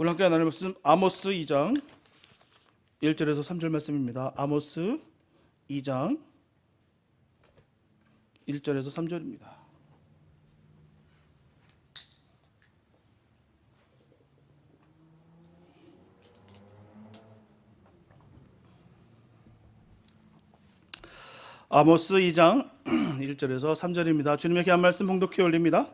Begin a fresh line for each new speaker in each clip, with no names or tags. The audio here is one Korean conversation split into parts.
오늘 함께 나눌 말씀 아모스 2장 1절에서 3절 말씀입니다. 아모스 2장 1절에서 3절입니다. 아모스 2장 1절에서 3절입니다. 주님의 귀한 말씀 봉독해 올립니다.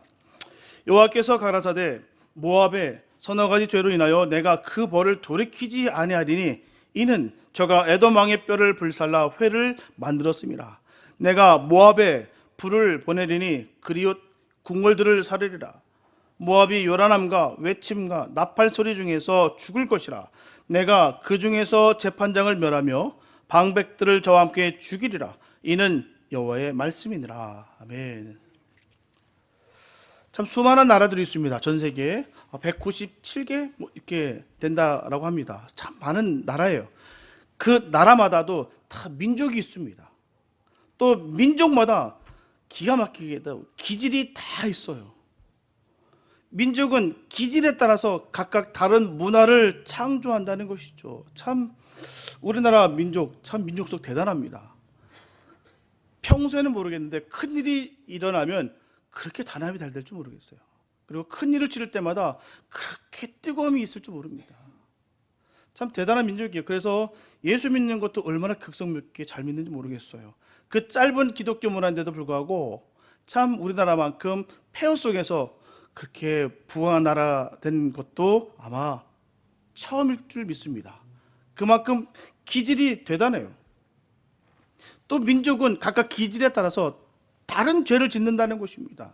여호와께서 가라사대 모압의 서너 가지 죄로 인하여 내가 그 벌을 돌이키지 아니하리니 이는 저가 에돔 왕의 뼈를 불살라 회를 만들었음이라. 내가 모압에 불을 보내리니 그리옷 궁궐들을 사르리라. 모압이 요란함과 외침과 나팔 소리 중에서 죽을 것이라. 내가 그 중에서 재판장을 멸하며 방백들을 저와 함께 죽이리라. 이는 여호와의 말씀이니라. 아멘. 참 수많은 나라들이 있습니다. 전 세계에 197개 이렇게 된다라고 합니다. 참 많은 나라예요. 그 나라마다도 다 민족이 있습니다. 또 민족마다 기가 막히게도 기질이 다 있어요. 민족은 기질에 따라서 각각 다른 문화를 창조한다는 것이죠. 참 우리나라 민족 참 민족성 대단합니다. 평소에는 모르겠는데 큰일이 일어나면 그렇게 단합이 잘 될 줄 모르겠어요. 그리고 큰일을 치를 때마다 그렇게 뜨거움이 있을 줄 모릅니다. 참 대단한 민족이에요. 그래서 예수 믿는 것도 얼마나 극성 있게 잘 믿는지 모르겠어요. 그 짧은 기독교 문화인데도 불구하고 참 우리나라만큼 폐허 속에서 그렇게 부강한 나라 된 것도 아마 처음일 줄 믿습니다. 그만큼 기질이 대단해요. 또 민족은 각각 기질에 따라서 다른 죄를 짓는다는 것입니다.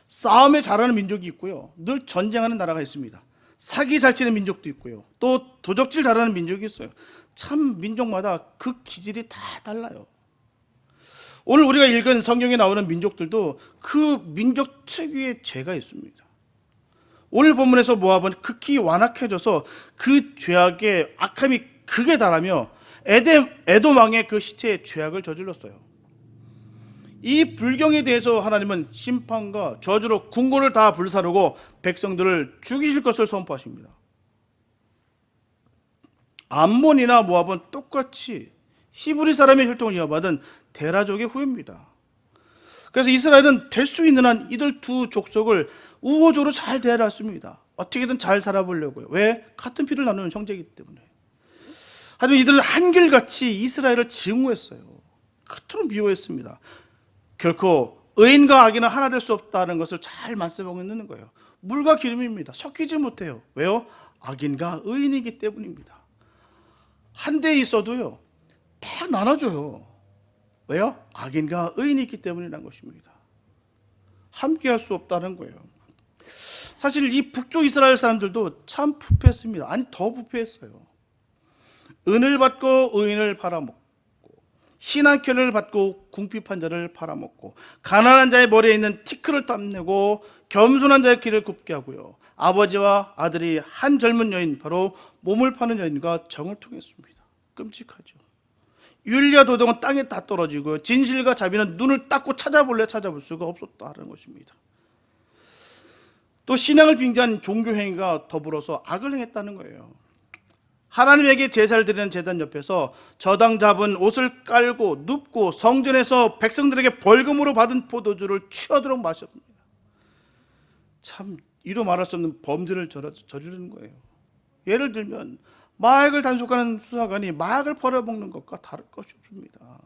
싸움에 잘하는 민족이 있고요. 늘 전쟁하는 나라가 있습니다. 사기 잘 치는 민족도 있고요. 또 도적질 잘하는 민족이 있어요. 참 민족마다 그 기질이 다 달라요. 오늘 우리가 읽은 성경에 나오는 민족들도 그 민족 특유의 죄가 있습니다. 오늘 본문에서 모압은 극히 완악해져서 그 죄악의 악함이 극에 달하며 에돔 왕의 그 시체에 죄악을 저질렀어요. 이 불경에 대해서 하나님은 심판과 저주로 궁궐을 다 불사르고 백성들을 죽이실 것을 선포하십니다. 암몬이나 모압은 똑같이 히브리 사람의 혈통을 이어받은 데라족의 후예입니다. 그래서 이스라엘은 될 수 있는 한 이들 두 족속을 우호적으로 잘 대해놨습니다. 어떻게든 잘 살아보려고요. 왜? 같은 피를 나누는 형제이기 때문에. 하지만 이들은 한결같이 이스라엘을 증오했어요. 그토록 미워했습니다. 결코 의인과 악인은 하나 될 수 없다는 것을 잘 말씀하고 있는 거예요. 물과 기름입니다. 섞이지 못해요. 왜요? 악인과 의인이기 때문입니다. 한 대 있어도요 다 나눠줘요. 왜요? 악인과 의인이 있기 때문이라는 것입니다. 함께 할 수 없다는 거예요. 사실 이 북쪽 이스라엘 사람들도 참 부패했습니다. 아니 더 부패했어요. 은을 받고 의인을 팔아먹고 신한켠을 받고 궁핍한 자를 팔아먹고 가난한 자의 머리에 있는 티끌을 땀내고 겸손한 자의 길을 굽게 하고요. 아버지와 아들이 한 젊은 여인 바로 몸을 파는 여인과 정을 통했습니다. 끔찍하죠. 윤리와 도덕은 땅에 다 떨어지고요. 진실과 자비는 눈을 닦고 찾아볼 수가 없었다는 것입니다. 또 신앙을 빙자한 종교 행위가 더불어서 악을 행했다는 거예요. 하나님에게 제사를 드리는 제단 옆에서 저당 잡은 옷을 깔고 눕고 성전에서 백성들에게 벌금으로 받은 포도주를 취하도록 마셨습니다. 참 이로 말할 수 없는 범죄를 저지르는 거예요. 예를 들면 마약을 단속하는 수사관이 마약을 벌어먹는 것과 다를 것이 없습니다.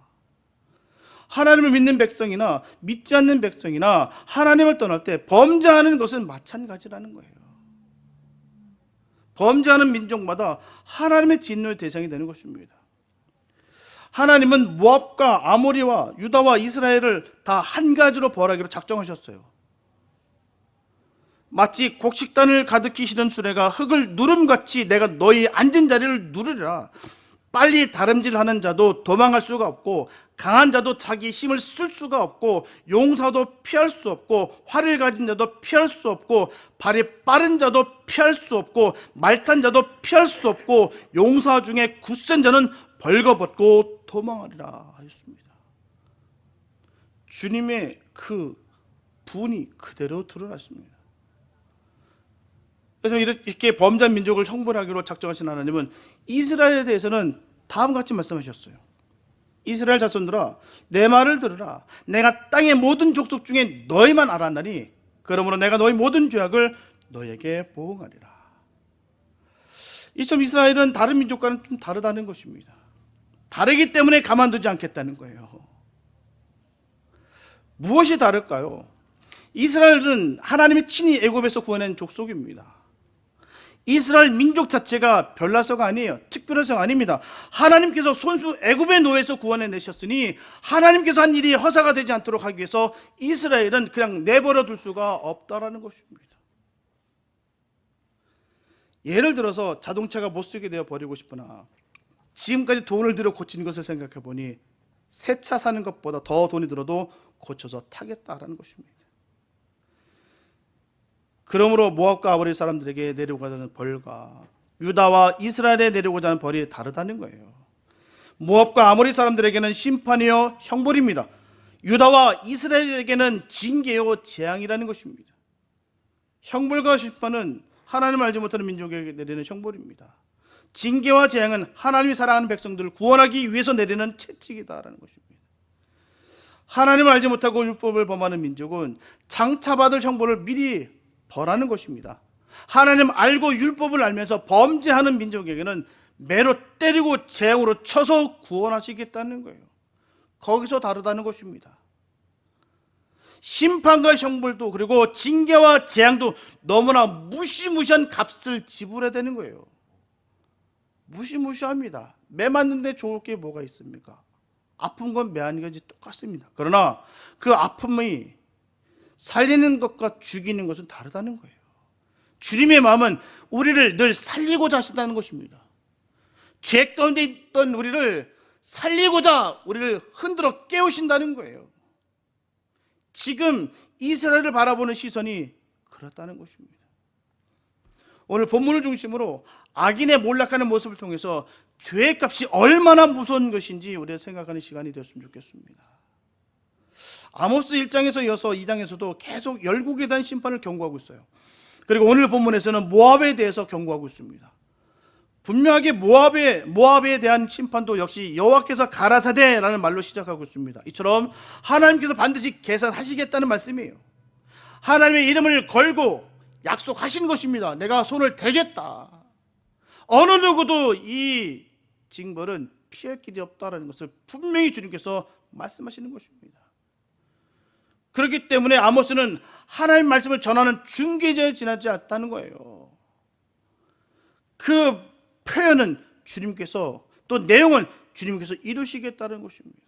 하나님을 믿는 백성이나 믿지 않는 백성이나 하나님을 떠날 때 범죄하는 것은 마찬가지라는 거예요. 범죄하는 민족마다 하나님의 진노의 대상이 되는 것입니다. 하나님은 모압과 아모리와 유다와 이스라엘을 다 한 가지로 벌하기로 작정하셨어요. 마치 곡식단을 가득히 실은 수레가 흙을 누름같이 내가 너희 앉은 자리를 누르리라. 빨리 다름질하는 자도 도망할 수가 없고 강한 자도 자기 힘을 쓸 수가 없고 용사도 피할 수 없고 활을 가진 자도 피할 수 없고 발이 빠른 자도 피할 수 없고 말탄 자도 피할 수 없고 용사 중에 굳센 자는 벌거벗고 도망하리라 하였습니다. 주님의 그 분이 그대로 드러났습니다. 그래서 이렇게 범죄한 민족을 형벌하기로 작정하신 하나님은 이스라엘에 대해서는 다음과 같이 말씀하셨어요. 이스라엘 자손들아, 내 말을 들으라. 내가 땅의 모든 족속 중에 너희만 알았나니 그러므로 내가 너희 모든 죄악을 너에게 보응하리라. 이처럼 이스라엘은 다른 민족과는 좀 다르다는 것입니다. 다르기 때문에 가만두지 않겠다는 거예요. 무엇이 다를까요? 이스라엘은 하나님이 친히 애굽에서 구원한 족속입니다. 이스라엘 민족 자체가 별나서가 아니에요. 특별해서가 아닙니다. 하나님께서 손수 애굽의 노예에서 구원해내셨으니 하나님께서 한 일이 허사가 되지 않도록 하기 위해서 이스라엘은 그냥 내버려 둘 수가 없다라는 것입니다. 예를 들어서 자동차가 못쓰게 되어 버리고 싶으나 지금까지 돈을 들여 고친 것을 생각해 보니 새 차 사는 것보다 더 돈이 들어도 고쳐서 타겠다라는 것입니다. 그러므로 모압과 아모리 사람들에게 내려오고자 하는 벌과 유다와 이스라엘에 내려오고자 하는 벌이 다르다는 거예요. 모압과 아모리 사람들에게는 심판이요 형벌입니다. 유다와 이스라엘에게는 징계요 재앙이라는 것입니다. 형벌과 심판은 하나님을 알지 못하는 민족에게 내리는 형벌입니다. 징계와 재앙은 하나님이 사랑하는 백성들을 구원하기 위해서 내리는 채찍이다라는 것입니다. 하나님을 알지 못하고 율법을 범하는 민족은 장차받을 형벌을 미리 벌하는 것입니다. 하나님 알고 율법을 알면서 범죄하는 민족에게는 매로 때리고 재앙으로 쳐서 구원하시겠다는 거예요. 거기서 다르다는 것입니다. 심판과 형벌도 그리고 징계와 재앙도 너무나 무시무시한 값을 지불해야 되는 거예요. 무시무시합니다. 매 맞는데 좋을 게 뭐가 있습니까? 아픈 건 매 아닌 것이 똑같습니다. 그러나 그 아픔이 살리는 것과 죽이는 것은 다르다는 거예요. 주님의 마음은 우리를 늘 살리고자 하신다는 것입니다. 죄 가운데 있던 우리를 살리고자 우리를 흔들어 깨우신다는 거예요. 지금 이스라엘을 바라보는 시선이 그렇다는 것입니다. 오늘 본문을 중심으로 악인의 몰락하는 모습을 통해서 죄의 값이 얼마나 무서운 것인지 우리가 생각하는 시간이 되었으면 좋겠습니다. 아모스 1장에서 이어서 2장에서도 계속 열국에 대한 심판을 경고하고 있어요. 그리고 오늘 본문에서는 모압에 대해서 경고하고 있습니다. 분명하게 모압에 대한 심판도 역시 여호와께서 가라사대라는 말로 시작하고 있습니다. 이처럼 하나님께서 반드시 계산하시겠다는 말씀이에요. 하나님의 이름을 걸고 약속하신 것입니다. 내가 손을 대겠다. 어느 누구도 이 징벌은 피할 길이 없다라는 것을 분명히 주님께서 말씀하시는 것입니다. 그렇기 때문에 아모스는 하나님 말씀을 전하는 중개자에 지나지 않다는 거예요. 그 표현은 주님께서 또 내용은 주님께서 이루시겠다는 것입니다.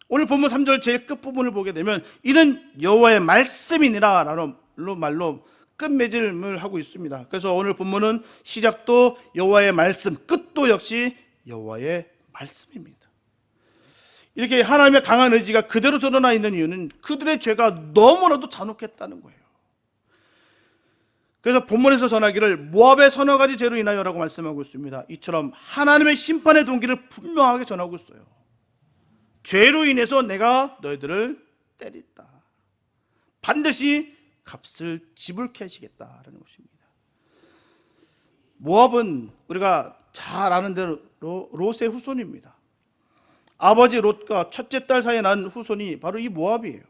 오늘 본문 3절 제일 끝부분을 보게 되면 이는 여호와의 말씀이니라 라는 말로 끝맺음을 하고 있습니다. 그래서 오늘 본문은 시작도 여호와의 말씀, 끝도 역시 여호와의 말씀입니다. 이렇게 하나님의 강한 의지가 그대로 드러나 있는 이유는 그들의 죄가 너무나도 잔혹했다는 거예요. 그래서 본문에서 전하기를 모압의 서너 가지 죄로 인하여라고 말씀하고 있습니다. 이처럼 하나님의 심판의 동기를 분명하게 전하고 있어요. 죄로 인해서 내가 너희들을 때렸다. 반드시 값을 지불케 하시겠다라는 것입니다. 모압은 우리가 잘 아는 대로 롯의 후손입니다. 아버지 롯과 첫째 딸 사이에 난 후손이 바로 이 모압이에요.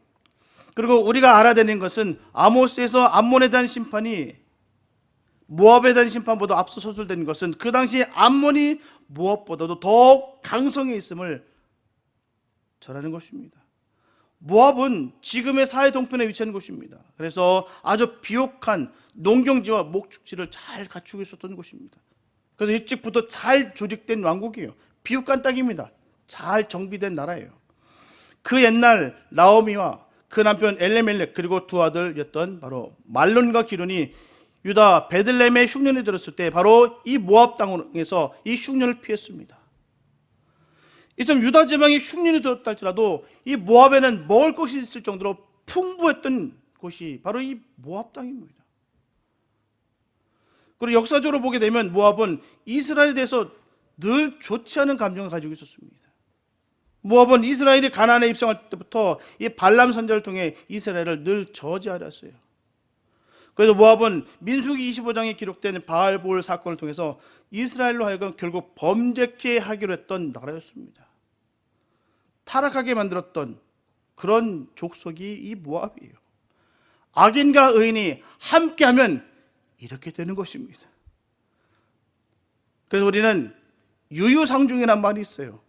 그리고 우리가 알아야 되는 것은 아모스에서 암몬에 대한 심판이 모압에 대한 심판보다 앞서 서술된 것은 그 당시 암몬이 모압보다도 더 강성해 있음을 전하는 것입니다. 모압은 지금의 사해 동편에 위치한 곳입니다. 그래서 아주 비옥한 농경지와 목축지를 잘 갖추고 있었던 곳입니다. 그래서 일찍부터 잘 조직된 왕국이에요. 비옥한 땅입니다. 잘 정비된 나라예요. 그 옛날 나오미와 그 남편 엘레멜렉 그리고 두 아들이었던 바로 말론과 기론이 유다 베들레헴에 흉년이 들었을 때 바로 이 모압 땅에서 이 흉년을 피했습니다. 이처럼 유다 지방에 흉년이 들었다 할지라도 이 모압에는 먹을 것이 있을 정도로 풍부했던 곳이 바로 이 모압 땅입니다. 그리고 역사적으로 보게 되면 모압은 이스라엘에 대해서 늘 좋지 않은 감정을 가지고 있었습니다. 모압은 이스라엘이 가나안에 입성할 때부터 이 발람 선지자를 통해 이스라엘을 늘 저지하려 했어요. 그래서 모압은 민수기 25장에 기록된 바알볼 사건을 통해서 이스라엘로 하여금 결국 범죄케 하기로 했던 나라였습니다. 타락하게 만들었던 그런 족속이 이 모압이에요. 악인과 의인이 함께하면 이렇게 되는 것입니다. 그래서 우리는 유유상종이라는 말이 있어요.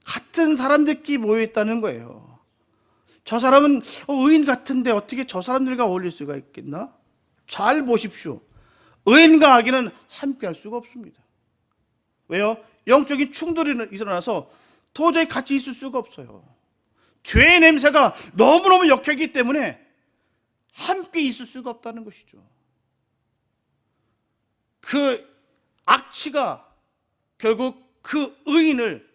같은 사람들끼리 모여있다는 거예요. 저 사람은 의인 같은데 어떻게 저 사람들과 어울릴 수가 있겠나? 잘 보십시오. 의인과 악인은 함께할 수가 없습니다. 왜요? 영적인 충돌이 일어나서 도저히 같이 있을 수가 없어요. 죄의 냄새가 너무너무 역하기 때문에 함께 있을 수가 없다는 것이죠. 그 악취가 결국 그 의인을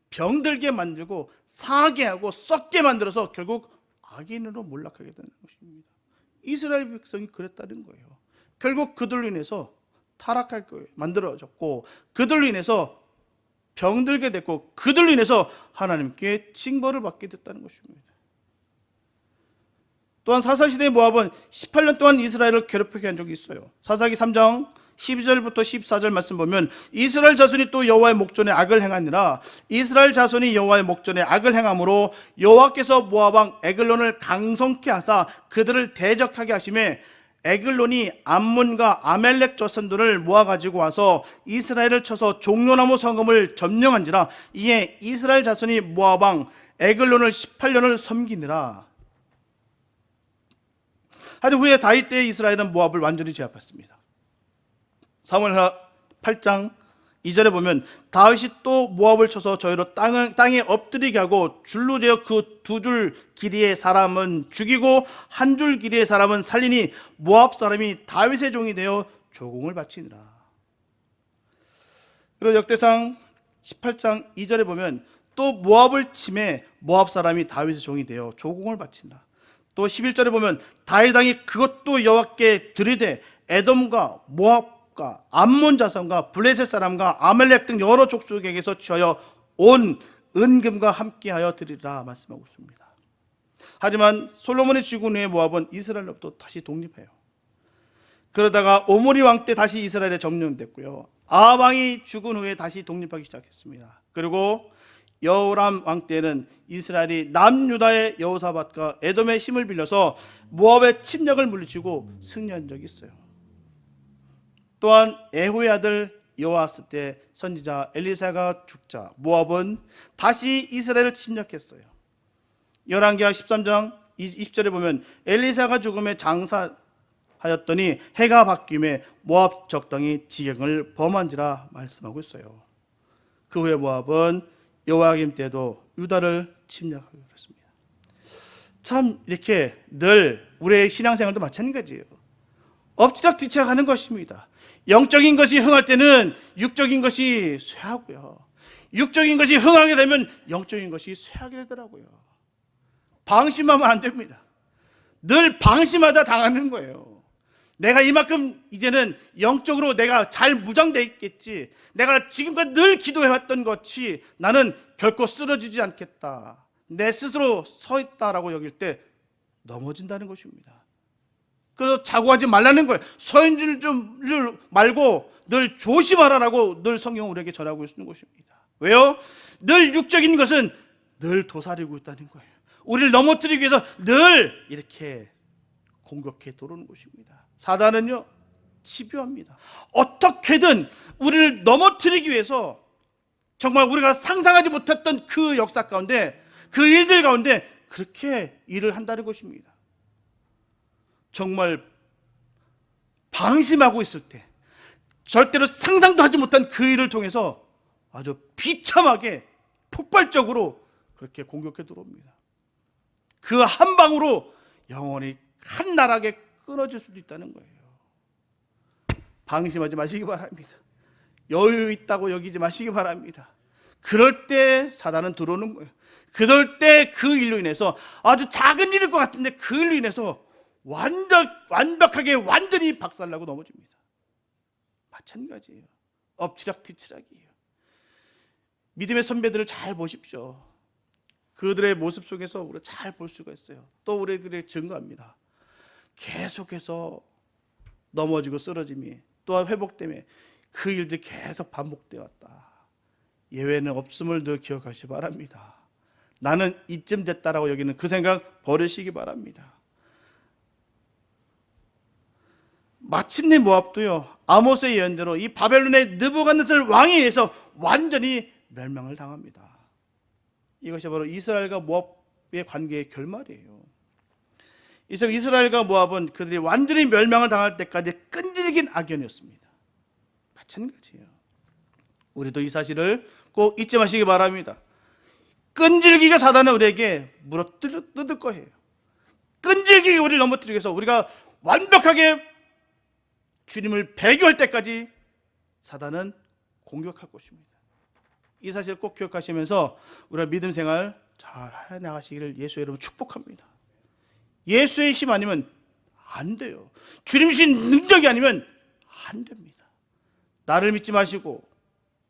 병들게 만들고 상하게 하고 썩게 만들어서 결국 악인으로 몰락하게 되는 것입니다. 이스라엘 백성이 그랬다는 거예요. 결국 그들로 인해서 타락할 거예요. 만들어졌고 그들로 인해서 병들게 됐고 그들로 인해서 하나님께 징벌을 받게 됐다는 것입니다. 또한 사사시대의 모압은 18년 동안 이스라엘을 괴롭히게 한 적이 있어요. 사사기 3장 12절부터 14절 말씀 보면 이스라엘 자손이 또 여호와의 목전에 악을 행하니라. 이스라엘 자손이 여호와의 목전에 악을 행함으로 여호와께서 모압 왕 에글론을 강성케 하사 그들을 대적하게 하심에 에글론이 암몬과 아멜렉 자손들을 모아 가지고 와서 이스라엘을 쳐서 종려나무 성읍을 점령한지라. 이에 이스라엘 자손이 모압 왕 에글론을 18년을 섬기니라. 하여튼 후에 다윗 때 이스라엘은 모압을 완전히 제압했습니다. 사무엘하 8장 2절에 보면 다윗이 또 모압을 쳐서 저희로 땅에 엎드리게 하고 줄로 재어 그 2줄 길이의 사람은 죽이고 1줄 길이의 사람은 살리니 모압 사람이 다윗의 종이 되어 조공을 바치니라. 그리고 역대상 18장 2절에 보면 또 모압을 침해 모압 사람이 다윗의 종이 되어 조공을 바치니라. 또 11절에 보면 다윗 왕이 그것도 여호와께 드리되 에돔과 모압 암몬 자손과 블레셋 사람과 아멜렉 등 여러 족속에게서 취하여 온 은금과 함께하여 드리라 말씀하고 있습니다. 하지만 솔로몬이 죽은 후에 모압은 이스라엘로부터 다시 독립해요. 그러다가 오므리 왕 때 다시 이스라엘에 점령됐고요. 아합 왕이 죽은 후에 다시 독립하기 시작했습니다. 그리고 여호람 왕 때는 이스라엘이 남유다의 여호사밧과 에돔의 힘을 빌려서 모압의 침략을 물리치고 승리한 적이 있어요. 또한 에후의 아들 여호아스 때 선지자 엘리사가 죽자 모압은 다시 이스라엘을 침략했어요. 열왕기하 13장 20절에 보면 엘리사가 죽음에 장사하였더니 해가 바뀜에 모압 적당히 지경을 범한지라 말씀하고 있어요. 그 후에 모압은 여호야김 때도 유다를 침략하게 됐습니다. 참 이렇게 늘 우리의 신앙생활도 마찬가지예요. 엎치락뒤치락 하는 것입니다. 영적인 것이 흥할 때는 육적인 것이 쇠하고요. 육적인 것이 흥하게 되면 영적인 것이 쇠하게 되더라고요. 방심하면 안 됩니다. 늘 방심하다 당하는 거예요. 내가 이만큼 이제는 영적으로 내가 잘 무장되어 있겠지. 내가 지금까지 늘 기도해왔던 것이 나는 결코 쓰러지지 않겠다. 내 스스로 서 있다라고 여길 때 넘어진다는 것입니다. 그래서 자고하지 말라는 거예요. 서 있는 줄 말고 늘 조심하라라고 늘 성경은 우리에게 전하고 있는 것입니다. 왜요? 늘 육적인 것은 늘 도사리고 있다는 거예요. 우리를 넘어뜨리기 위해서 늘 이렇게 공격해 들어오는 것입니다. 사단은요 집요합니다. 어떻게든 우리를 넘어뜨리기 위해서 정말 우리가 상상하지 못했던 그 역사 가운데 그 일들 가운데 그렇게 일을 한다는 것입니다. 정말 방심하고 있을 때 절대로 상상도 하지 못한 그 일을 통해서 아주 비참하게 폭발적으로 그렇게 공격해 들어옵니다. 그 한 방으로 영원히 한 나라게 끊어질 수도 있다는 거예요. 방심하지 마시기 바랍니다. 여유 있다고 여기지 마시기 바랍니다. 그럴 때 사단은 들어오는 거예요. 그럴 때 그 일로 인해서 아주 작은 일일 것 같은데 그 일로 인해서 완벽하게 완전히 박살나고 넘어집니다. 마찬가지예요. 엎치락뒤치락이에요. 믿음의 선배들을 잘 보십시오. 그들의 모습 속에서 우리가 잘 볼 수가 있어요. 또 우리들의 증거합니다. 계속해서 넘어지고 쓰러짐이 또한 회복됨에 그 일들이 계속 반복되어 왔다. 예외는 없음을 늘 기억하시기 바랍니다. 나는 이쯤 됐다라고 여기는 그 생각 버리시기 바랍니다. 마침내 모압도요, 아모스의 예언대로 이 바벨론의 느부갓네살 왕에 의해서 완전히 멸망을 당합니다. 이것이 바로 이스라엘과 모압의 관계의 결말이에요. 이스라엘과 모압은 그들이 완전히 멸망을 당할 때까지 끈질긴 악연이었습니다. 마찬가지예요. 우리도 이 사실을 꼭 잊지 마시기 바랍니다. 끈질기게 사단은 우리에게 물어뜯을 거예요. 끈질기게 우리를 넘어뜨리기 위해서 우리가 완벽하게 주님을 배교할 때까지 사단은 공격할 것입니다. 이 사실을 꼭 기억하시면서 우리가 믿음 생활 잘 해나가시기를 예수의 이름으로 축복합니다. 예수의 힘 아니면 안 돼요. 주님 주신 능력이 아니면 안 됩니다. 나를 믿지 마시고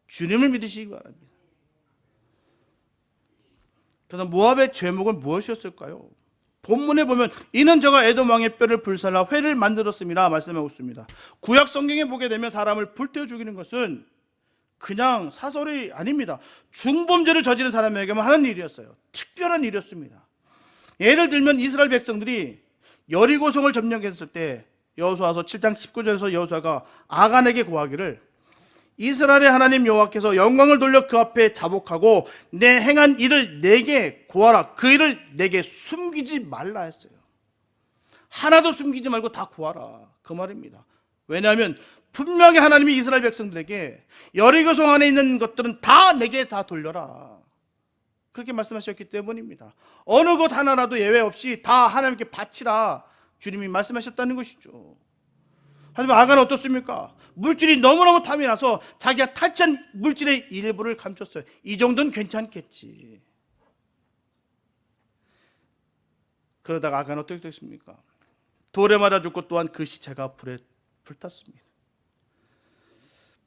주님을 믿으시기 바랍니다. 그래서 모압의 죄목은 무엇이었을까요? 본문에 보면 이는 저가 에돔 왕의 뼈를 불살라 회를 만들었음이라 말씀하고 있습니다. 구약 성경에 보게 되면 사람을 불태워 죽이는 것은 그냥 사설이 아닙니다. 중범죄를 저지른 사람에게만 하는 일이었어요. 특별한 일이었습니다. 예를 들면 이스라엘 백성들이 여리고성을 점령했을 때 여호수아서 7장 19절에서 여호수아가 아간에게 고하기를 이스라엘의 하나님 여호와께서 영광을 돌려 그 앞에 자복하고 내 행한 일을 내게 고하라. 그 일을 내게 숨기지 말라 했어요. 하나도 숨기지 말고 다 고하라. 그 말입니다. 왜냐하면 분명히 하나님이 이스라엘 백성들에게 여리고성 안에 있는 것들은 다 내게 다 돌려라. 그렇게 말씀하셨기 때문입니다. 어느 것 하나라도 예외 없이 다 하나님께 바치라. 주님이 말씀하셨다는 것이죠. 하지만 아간은 어떻습니까? 물질이 너무너무 탐이 나서 자기가 탈취한 물질의 일부를 감췄어요. 이 정도는 괜찮겠지. 그러다가 아간은 어떻게 됐습니까? 돌에 맞아 죽고 또한 그 시체가 불에 불탔습니다.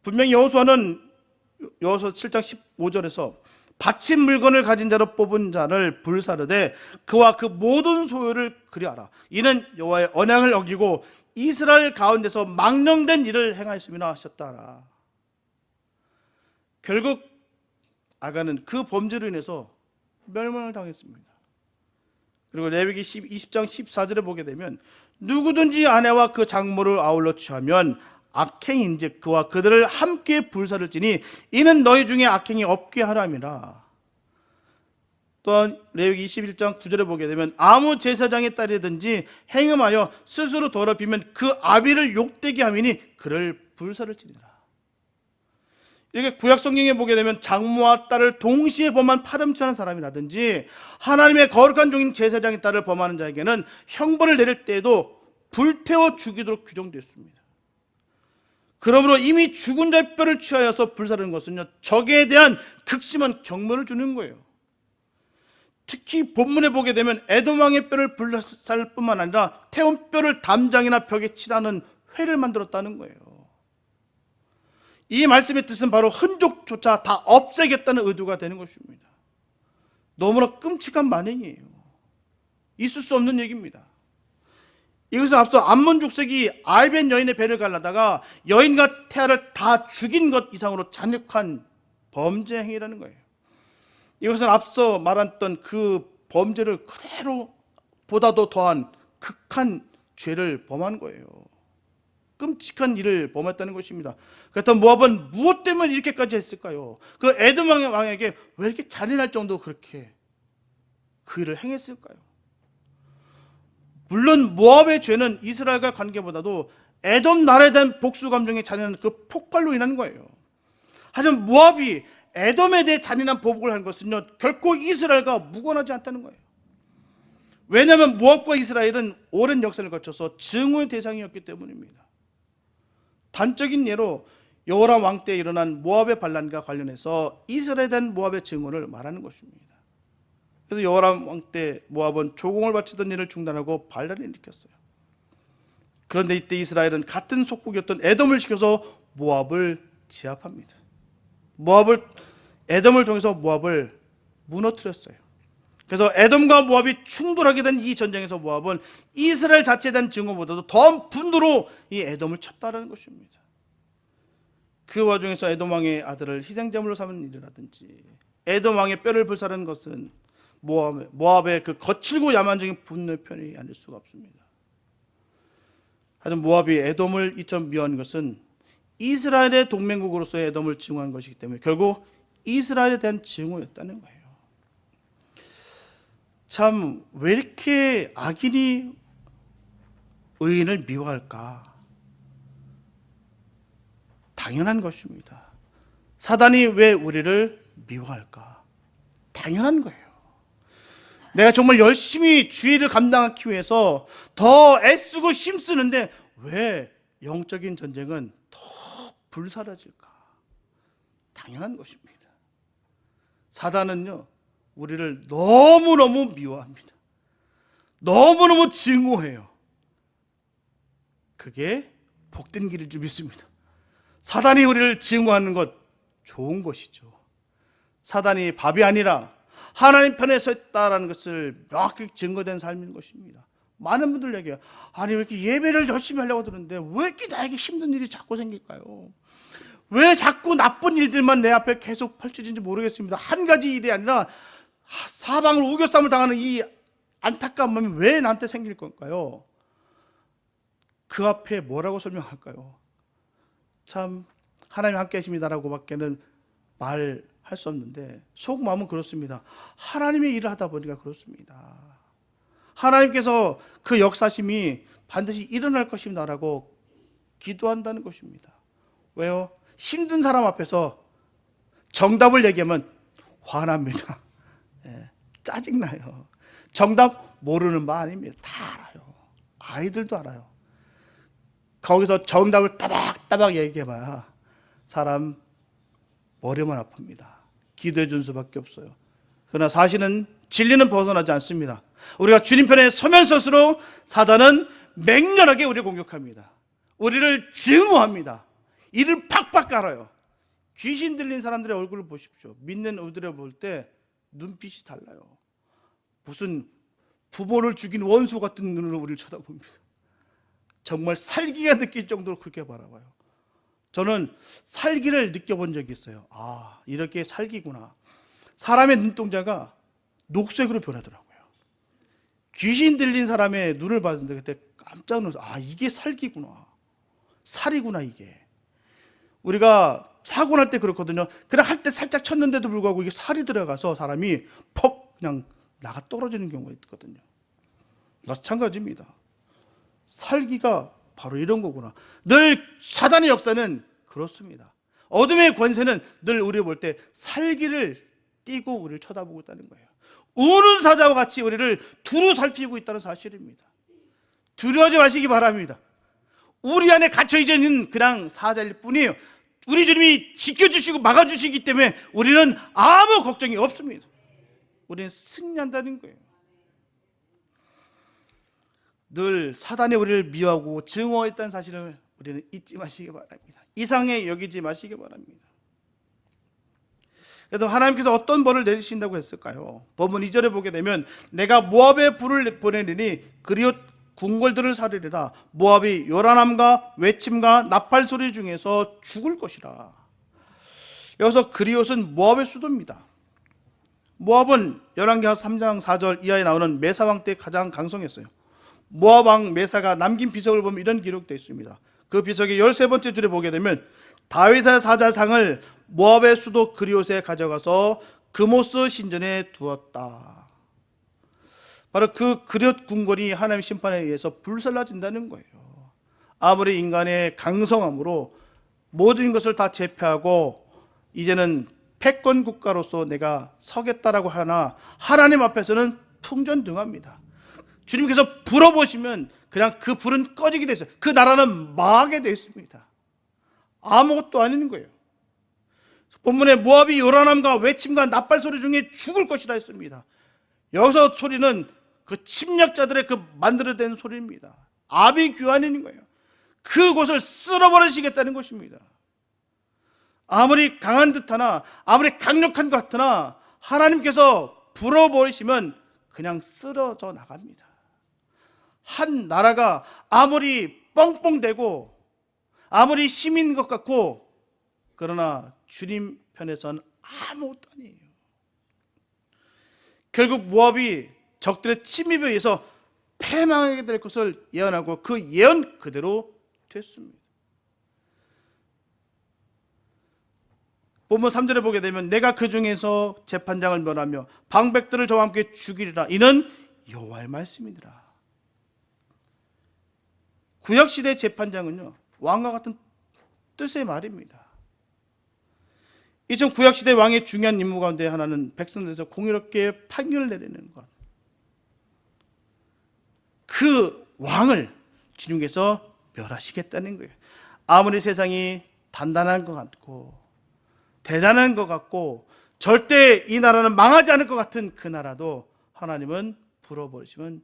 분명히 여호수아는 여호수아 7장 15절에서 바친 물건을 가진 자로 뽑은 자를 불사르되 그와 그 모든 소유를 그리하라. 이는 여호와의 언약을 어기고 이스라엘 가운데서 망령된 일을 행하였음이라 하셨다라. 결국 아간은 그 범죄로 인해서 멸망을 당했습니다. 그리고 레위기 20장 14절에 보게 되면 누구든지 아내와 그 장모를 아울러 취하면 악행인즉 그와 그들을 함께 불사를지니 이는 너희 중에 악행이 없게 하람이라. 또한 레위기 21장 9절에 보게 되면 아무 제사장의 딸이든지 행음하여 스스로 더럽히면 그 아비를 욕되게 하미니 그를 불사를지니라. 이렇게 구약 성경에 보게 되면 장모와 딸을 동시에 범한 파렴치한 사람이라든지 하나님의 거룩한 종인 제사장의 딸을 범하는 자에게는 형벌을 내릴 때에도 불태워 죽이도록 규정되었습니다. 그러므로 이미 죽은 자의 뼈를 취하여서 불사르는 것은요, 적에 대한 극심한 경멸을 주는 거예요. 특히 본문에 보게 되면 에돔 왕의 뼈를 불살 뿐만 아니라 태운 뼈를 담장이나 벽에 칠하는 회를 만들었다는 거예요. 이 말씀의 뜻은 바로 흔적조차 다 없애겠다는 의도가 되는 것입니다. 너무나 끔찍한 만행이에요. 있을 수 없는 얘기입니다. 이것은 앞서 암몬 족속이 알벤 여인의 배를 갈라다가 여인과 태아를 다 죽인 것 이상으로 잔혹한 범죄 행위라는 거예요. 이것은 앞서 말했던 그 범죄를 그대로 보다도 더한 극한 죄를 범한 거예요. 끔찍한 일을 범했다는 것입니다. 그렇다면 모압은 무엇 때문에 이렇게까지 했을까요? 그 에돔 왕에게 왜 이렇게 잔인할 정도로 그렇게 그 일을 행했을까요? 물론 모압의 죄는 이스라엘과 관계보다도 에돔 나라에 대한 복수 감정의 잔인한 그 폭발로 인한 거예요. 하지만 모압이 에돔에 대해 잔인한 보복을 한 것은요, 결코 이스라엘과 무관하지 않다는 거예요. 왜냐하면 모압과 이스라엘은 오랜 역사를 거쳐서 증오의 대상이었기 때문입니다. 단적인 예로 여호람 왕 때 일어난 모압의 반란과 관련해서 이스라엘에 대한 모압의 증오를 말하는 것입니다. 그래서 여호람 왕 때 모압은 조공을 바치던 일을 중단하고 반란을 일으켰어요. 그런데 이때 이스라엘은 같은 속국이었던 에돔을 시켜서 모압을 제압합니다. 에돔을 통해서 모압을 무너뜨렸어요. 그래서 에돔과 모압이 충돌하게 된 이 전쟁에서 모압은 이스라엘 자체에 대한 증오보다도 더 분노로 이 에돔을 쳤다는 것입니다. 그 와중에서 에돔 왕의 아들을 희생제물로 삼은 일이라든지 에돔 왕의 뼈를 불사르는 것은 모압의 그 거칠고 야만적인 분노의 편이 아닐 수가 없습니다. 하지만 모압이 에돔을 이처럼 미워하는 것은 이스라엘의 동맹국으로서의 에돔을 증오한 것이기 때문에 결국 이스라엘에 대한 증오였다는 거예요. 참 왜 이렇게 악인이 의인을 미워할까? 당연한 것입니다. 사단이 왜 우리를 미워할까? 당연한 거예요. 내가 정말 열심히 주의를 감당하기 위해서 더 애쓰고 힘쓰는데 왜 영적인 전쟁은 더 불사라질까? 당연한 것입니다. 사단은요, 우리를 너무너무 미워합니다. 너무너무 증오해요. 그게 복된 길일 줄 믿습니다. 사단이 우리를 증오하는 것 좋은 것이죠. 사단이 밥이 아니라 하나님 편에 서 있다라는 것을 명확히 증거된 삶인 것입니다. 많은 분들 얘기해요. 아니 왜 이렇게 예배를 열심히 하려고 드는데 왜 이렇게 나에게 힘든 일이 자꾸 생길까요? 왜 자꾸 나쁜 일들만 내 앞에 계속 펼쳐지는지 모르겠습니다. 한 가지 일이 아니라 사방을 우겨쌈을 당하는 이 안타까운 마음이 왜 나한테 생길 걸까요? 그 앞에 뭐라고 설명할까요? 참 하나님 함께 하십니다라고 밖에는 말할 수 없는데 속마음은 그렇습니다. 하나님의 일을 하다 보니까 그렇습니다. 하나님께서 그 역사심이 반드시 일어날 것입니다라고 기도한다는 것입니다. 왜요? 힘든 사람 앞에서 정답을 얘기하면 화납니다. 짜증나요. 정답 모르는 바 아닙니다. 다 알아요. 아이들도 알아요. 거기서 정답을 따박따박 얘기해봐야 사람 머리만 아픕니다. 기도해 준 수밖에 없어요. 그러나 사실은 진리는 벗어나지 않습니다. 우리가 주님 편에 서면 설수록 사단은 맹렬하게 우리를 공격합니다. 우리를 증오합니다. 이를 팍팍 깔아요. 귀신 들린 사람들의 얼굴을 보십시오. 믿는 우리들을 볼 때 눈빛이 달라요. 무슨 부모를 죽인 원수 같은 눈으로 우리를 쳐다봅니다. 정말 살기가 느낄 정도로 그렇게 바라봐요. 저는 살기를 느껴본 적이 있어요. 아, 이렇게 살기구나. 사람의 눈동자가 녹색으로 변하더라고요. 귀신 들린 사람의 눈을 봤는데 그때 깜짝 놀라서 아, 이게 살기구나. 살이구나 이게. 우리가 사고 날 때 그렇거든요. 그냥 할 때 살짝 쳤는데도 불구하고 이게 살이 들어가서 사람이 퍽 그냥 나가 떨어지는 경우가 있거든요. 마찬가지입니다. 살기가 바로 이런 거구나. 늘 사단의 역사는 그렇습니다. 어둠의 권세는 늘 우리 볼 때 살기를 띠고 우리를 쳐다보고 있다는 거예요. 우는 사자와 같이 우리를 두루 살피고 있다는 사실입니다. 두려워하지 마시기 바랍니다. 우리 안에 갇혀 있는 그냥 사자일 뿐이에요. 우리 주님이 지켜주시고 막아주시기 때문에 우리는 아무 걱정이 없습니다. 우리는 승리한다는 거예요. 늘 사단이 우리를 미워하고 증오했다는 사실을 우리는 잊지 마시기 바랍니다. 이상해 여기지 마시기 바랍니다. 그래도 하나님께서 어떤 벌을 내리신다고 했을까요? 본문 2절에 보게 되면 내가 모압에 불을 보내리니 그리옷 궁궐들을 사르리라. 모압이 요란함과 외침과 나팔 소리 중에서 죽을 것이라. 여기서 그리옷은 모압의 수도입니다. 모압은 열왕기하 3장 4절 이하에 나오는 메사 왕 때 가장 강성했어요. 모압 왕 메사가 남긴 비석을 보면 이런 기록되어 있습니다. 그 비석의 13번째 줄에 보게 되면 다윗의 사자상을 모압의 수도 그리옷에 가져가서 그모스 신전에 두었다. 바로 그 그리옷 궁궐이 하나님의 심판에 의해서 불살라진다는 거예요. 아무리 인간의 강성함으로 모든 것을 다 제패하고 이제는 패권 국가로서 내가 서겠다라고 하나 하나님 앞에서는 풍전등합니다. 주님께서 불어보시면 그냥 그 불은 꺼지게 돼 있어요. 그 나라는 망하게 돼 있습니다. 아무것도 아닌 거예요. 본문에 모압이 요란함과 외침과 나팔 소리 중에 죽을 것이라 했습니다. 여기서 소리는 그 침략자들의 그 만들어낸 소리입니다. 아비규환인 거예요. 그곳을 쓸어버리시겠다는 것입니다. 아무리 강한 듯하나 아무리 강력한 것 같으나 하나님께서 불어버리시면 그냥 쓰러져 나갑니다. 한 나라가 아무리 뻥뻥대고 아무리 힘인 것 같고 그러나 주님 편에서는 아무것도 아니에요. 결국 모압이 적들의 침입에 의해서 패망하게 될 것을 예언하고 그 예언 그대로 됐습니다. 본문 3절에 보게 되면 내가 그 중에서 재판장을 멸하며 방백들을 저와 함께 죽이리라. 이는 여호와의 말씀이니라. 구약시대 재판장은요, 왕과 같은 뜻의 말입니다. 이전 구약시대 왕의 중요한 임무 가운데 하나는 백성들에서 공의롭게 판결을 내리는 것. 그 왕을 주님께서 멸하시겠다는 거예요. 아무리 세상이 단단한 것 같고 대단한 것 같고 절대 이 나라는 망하지 않을 것 같은 그 나라도 하나님은 불어버리시면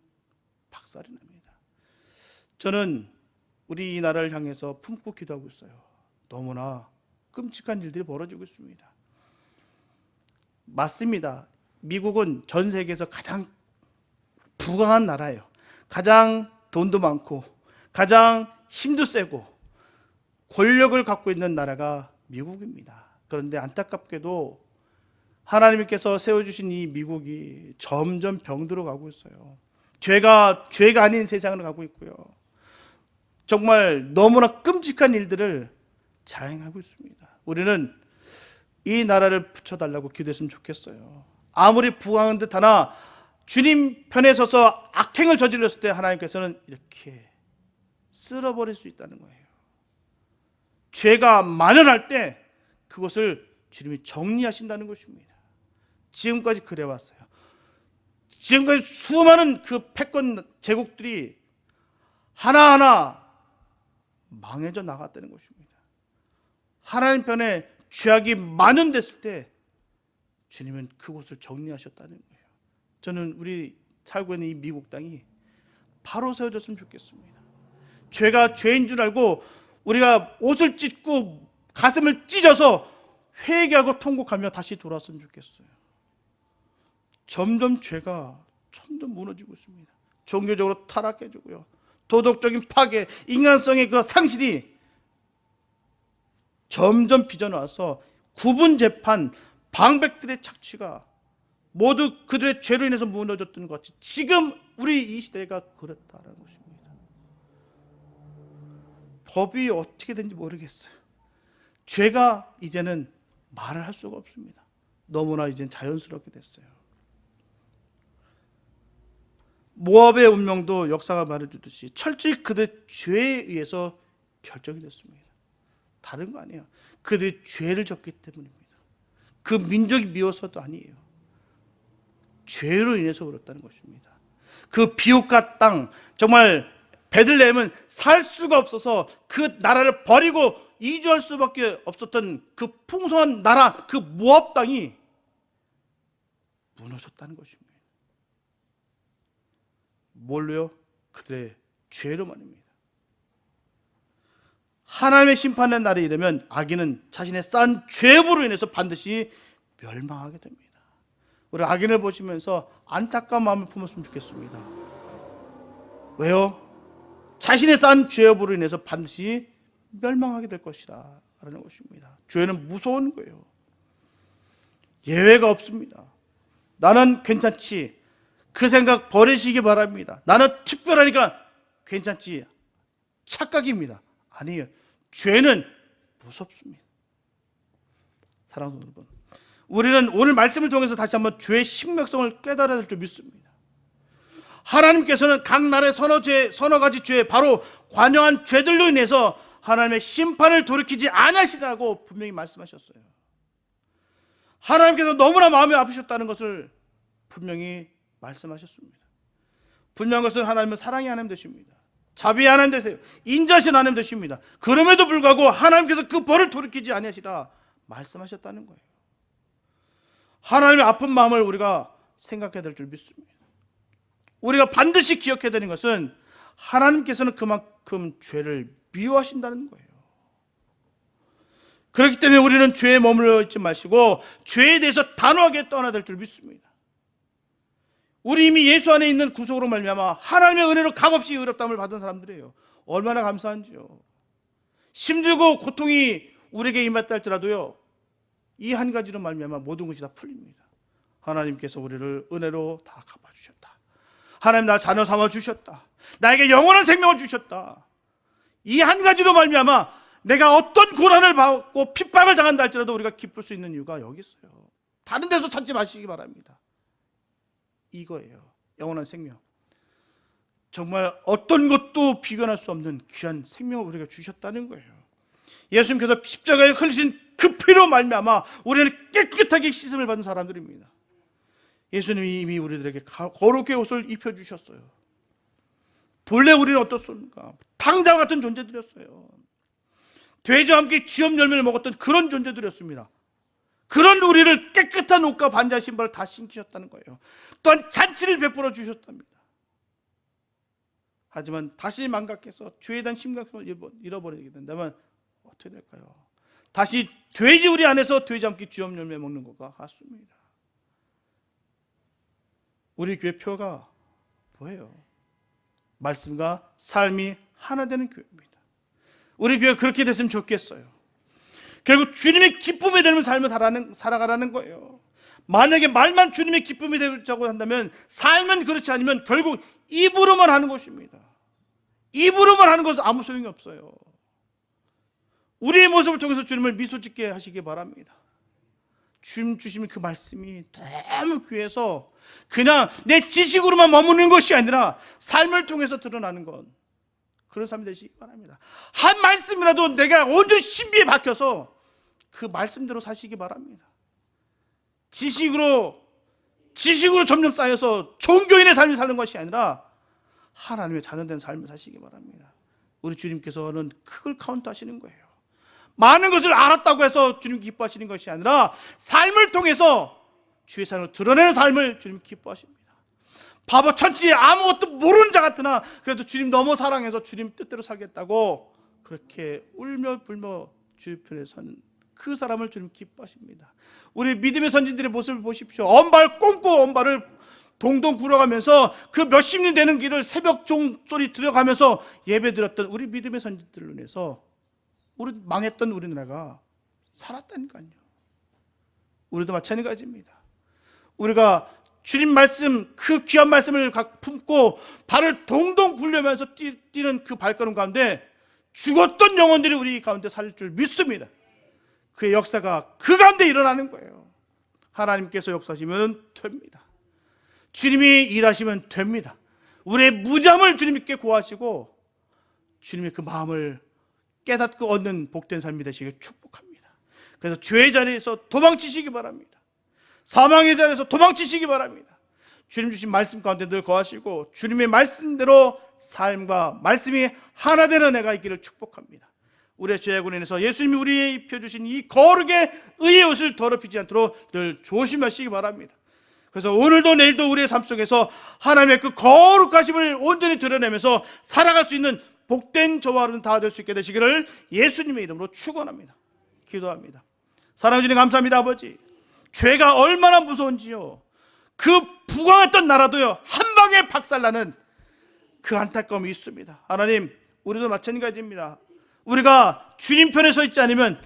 박살이 납니다. 저는 우리 이 나라를 향해서 품고 기도하고 있어요. 너무나 끔찍한 일들이 벌어지고 있습니다. 맞습니다. 미국은 전 세계에서 가장 부강한 나라예요. 가장 돈도 많고 가장 힘도 세고 권력을 갖고 있는 나라가 미국입니다. 그런데 안타깝게도 하나님께서 세워주신 이 미국이 점점 병들어 가고 있어요. 죄가 아닌 세상으로 가고 있고요. 정말 너무나 끔찍한 일들을 자행하고 있습니다. 우리는 이 나라를 붙여달라고 기도했으면 좋겠어요. 아무리 부강한 듯 하나 주님 편에 서서 악행을 저질렀을 때 하나님께서는 이렇게 쓸어버릴 수 있다는 거예요. 죄가 만연할 때 그것을 주님이 정리하신다는 것입니다. 지금까지 그래왔어요. 지금까지 수많은 그 패권 제국들이 하나하나 망해져 나갔다는 것입니다. 하나님 편에 죄악이 만연됐을 때 주님은 그곳을 정리하셨다는 거예요. 저는 우리 살고 있는 이 미국 땅이 바로 세워졌으면 좋겠습니다. 죄가 죄인 줄 알고 우리가 옷을 찢고 가슴을 찢어서 회개하고 통곡하며 다시 돌아왔으면 좋겠어요. 점점 죄가 점점 무너지고 있습니다. 종교적으로 타락해지고요. 도덕적인 파괴, 인간성의 그 상실이 점점 빚어나와서 구분 재판, 방백들의 착취가 모두 그들의 죄로 인해서 무너졌던 것 같이 지금 우리 이 시대가 그렇다는 것입니다. 법이 어떻게 된지 모르겠어요. 죄가 이제는 말을 할 수가 없습니다. 너무나 이제는 자연스럽게 됐어요. 모압의 운명도 역사가 말해주듯이 철저히 그들의 죄에 의해서 결정이 됐습니다. 다른 거 아니에요. 그들이 죄를 졌기 때문입니다. 그 민족이 미워서도 아니에요. 죄로 인해서 그렇다는 것입니다. 그 비옥한 땅, 정말 베들레헴은 살 수가 없어서 그 나라를 버리고 이주할 수밖에 없었던 그 풍성한 나라, 그 모압 땅이 무너졌다는 것입니다. 뭘로요? 그들의 죄로 말입니다. 하나님의 심판의 날이 이르면 악인은 자신의 쌓은 죄로 인해서 반드시 멸망하게 됩니다. 우리 악인을 보시면서 안타까운 마음을 품었으면 좋겠습니다. 왜요? 자신의 쌓은 죄업으로 인해서 반드시 멸망하게 될 것이다 라는 것입니다. 죄는 무서운 거예요. 예외가 없습니다. 나는 괜찮지, 그 생각 버리시기 바랍니다. 나는 특별하니까 괜찮지, 착각입니다. 아니에요. 죄는 무섭습니다. 사랑하는 여러분, 우리는 오늘 말씀을 통해서 다시 한번 죄의 심각성을 깨달아야 될 줄 믿습니다. 하나님께서는 각 나라의 서너 가지 죄, 바로 관여한 죄들로 인해서 하나님의 심판을 돌이키지 않으시라고 분명히 말씀하셨어요. 하나님께서 너무나 마음이 아프셨다는 것을 분명히 말씀하셨습니다. 분명한 것은 하나님은 사랑의 하나님 되십니다. 자비의 하나님 되세요. 인자신 하나님 되십니다. 그럼에도 불구하고 하나님께서 그 벌을 돌이키지 아니하시라 말씀하셨다는 거예요. 하나님의 아픈 마음을 우리가 생각해야 될 줄 믿습니다. 우리가 반드시 기억해야 되는 것은 하나님께서는 그만큼 죄를 미워하신다는 거예요. 그렇기 때문에 우리는 죄에 머물러 있지 마시고 죄에 대해서 단호하게 떠나야 될 줄 믿습니다. 우리 이미 예수 안에 있는 구속으로 말미암아 하나님의 은혜로 값없이 의롭다함을 받은 사람들이에요. 얼마나 감사한지요. 힘들고 고통이 우리에게 임했다 할지라도요, 이 한 가지로 말미암아 모든 것이 다 풀립니다. 하나님께서 우리를 은혜로 다 갚아주셨다. 하나님 나 자녀 삼아 주셨다. 나에게 영원한 생명을 주셨다. 이 한 가지로 말미암아 내가 어떤 고난을 받고 핍박을 당한다 할지라도 우리가 기쁠 수 있는 이유가 여기 있어요. 다른 데서 찾지 마시기 바랍니다. 이거예요. 영원한 생명. 정말 어떤 것도 비교할 수 없는 귀한 생명을 우리가 주셨다는 거예요. 예수님께서 십자가에 흘리신 그 피로 말미암아 우리는 깨끗하게 씻음을 받은 사람들입니다. 예수님이 이미 우리들에게 거룩의 옷을 입혀주셨어요. 본래 우리는 어떻습니까? 탕자와 같은 존재들이었어요. 돼지와 함께 쥐업 열매를 먹었던 그런 존재들이었습니다. 그런 우리를 깨끗한 옷과 반지하 신발을 다 신기셨다는 거예요. 또한 잔치를 베풀어 주셨답니다. 하지만 다시 망각해서 죄에 대한 심각성을 잃어버리게 된다면 어떻게 될까요? 다시 돼지 우리 안에서 돼지와 함께 쥐업 열매 먹는 것과 같습니다. 우리 교회 표가 뭐예요? 말씀과 삶이 하나 되는 교회입니다. 우리 교회가 그렇게 됐으면 좋겠어요. 결국 주님의 기쁨이 되는 삶을 살아가라는 거예요. 만약에 말만 주님의 기쁨이 되자고 한다면 삶은 그렇지 않으면 결국 입으로만 하는 것입니다. 입으로만 하는 것은 아무 소용이 없어요. 우리의 모습을 통해서 주님을 미소 짓게 하시기 바랍니다. 주님 주시는 그 말씀이 너무 귀해서 그냥 내 지식으로만 머무는 것이 아니라 삶을 통해서 드러나는 것, 그런 삶이 되시기 바랍니다. 한 말씀이라도 내가 온전히 신비에 박혀서 그 말씀대로 사시기 바랍니다. 지식으로 점점 쌓여서 종교인의 삶을 사는 것이 아니라 하나님의 자녀된 삶을 사시기 바랍니다. 우리 주님께서는 그걸 카운트하시는 거예요. 많은 것을 알았다고 해서 주님 기뻐하시는 것이 아니라 삶을 통해서 주의 삶을 드러내는 삶을 주님 기뻐하십니다. 바보 천치에 아무것도 모르는 자 같으나 그래도 주님 너무 사랑해서 주님 뜻대로 살겠다고 그렇게 울며 불며 주의 편에 선 그 사람을 주님 기뻐하십니다. 우리 믿음의 선진들의 모습을 보십시오. 언발 꽁꽁 언발을 동동 굴어가면서 그 몇십 년 되는 길을 새벽 종소리 들어가면서 예배드렸던 우리 믿음의 선진들로 인해서 우리 망했던 우리나라가 살았다니까요. 우리도 마찬가지입니다. 우리가 주님 말씀, 그 귀한 말씀을 품고 발을 동동 굴려면서 뛰는 그 발걸음 가운데 죽었던 영혼들이 우리 가운데 살 줄 믿습니다. 그의 역사가 그 가운데 일어나는 거예요. 하나님께서 역사하시면 됩니다. 주님이 일하시면 됩니다. 우리의 무잠을 주님께 구하시고 주님의 그 마음을 깨닫고 얻는 복된 삶이 되시길 축복합니다. 그래서 죄의 자리에서 도망치시기 바랍니다. 사망의 자리에서 도망치시기 바랍니다. 주님 주신 말씀 가운데 늘 거하시고 주님의 말씀대로 삶과 말씀이 하나 되는 은혜가 있기를 축복합니다. 우리의 죄악으로 인해서 예수님이 우리에 입혀주신 이 거룩의 의의 옷을 더럽히지 않도록 늘 조심하시기 바랍니다. 그래서 오늘도 내일도 우리의 삶 속에서 하나님의 그 거룩하심을 온전히 드러내면서 살아갈 수 있는 복된 저와 여러분 다 될 수 있게 되시기를 예수님의 이름으로 축원합니다. 기도합니다. 사랑해 주님 감사합니다. 아버지, 죄가 얼마나 무서운지요, 그 부강했던 나라도요 한 방에 박살나는 그 안타까움이 있습니다. 하나님, 우리도 마찬가지입니다. 우리가 주님 편에 서 있지 않으면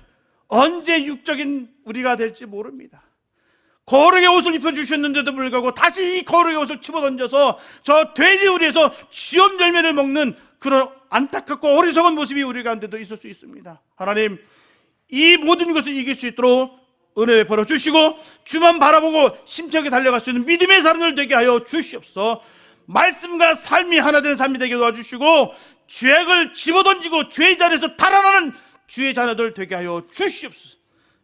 언제 육적인 우리가 될지 모릅니다. 거룩의 옷을 입혀주셨는데도 불구하고 다시 이 거룩의 옷을 집어던져서 저 돼지 우리에서 쥐업 열매를 먹는 그런 안타깝고 어리석은 모습이 우리 가운데도 있을 수 있습니다. 하나님, 이 모든 것을 이길 수 있도록 은혜 베풀어 주시고 주만 바라보고 심차게 달려갈 수 있는 믿음의 사람들 되게 하여 주시옵소서. 말씀과 삶이 하나 되는 삶이 되게 도와주시고 죄악을 집어던지고 죄의 자리에서 달아나는 주의 자녀들 되게 하여 주시옵소서.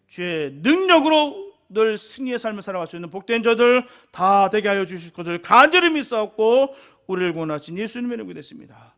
주의 능력으로 늘 승리의 삶을 살아갈 수 있는 복된 자들 다 되게 하여 주실 것을 간절히 믿사옵고 우리를 구원하신 예수님의 이름으로 기도했습니다.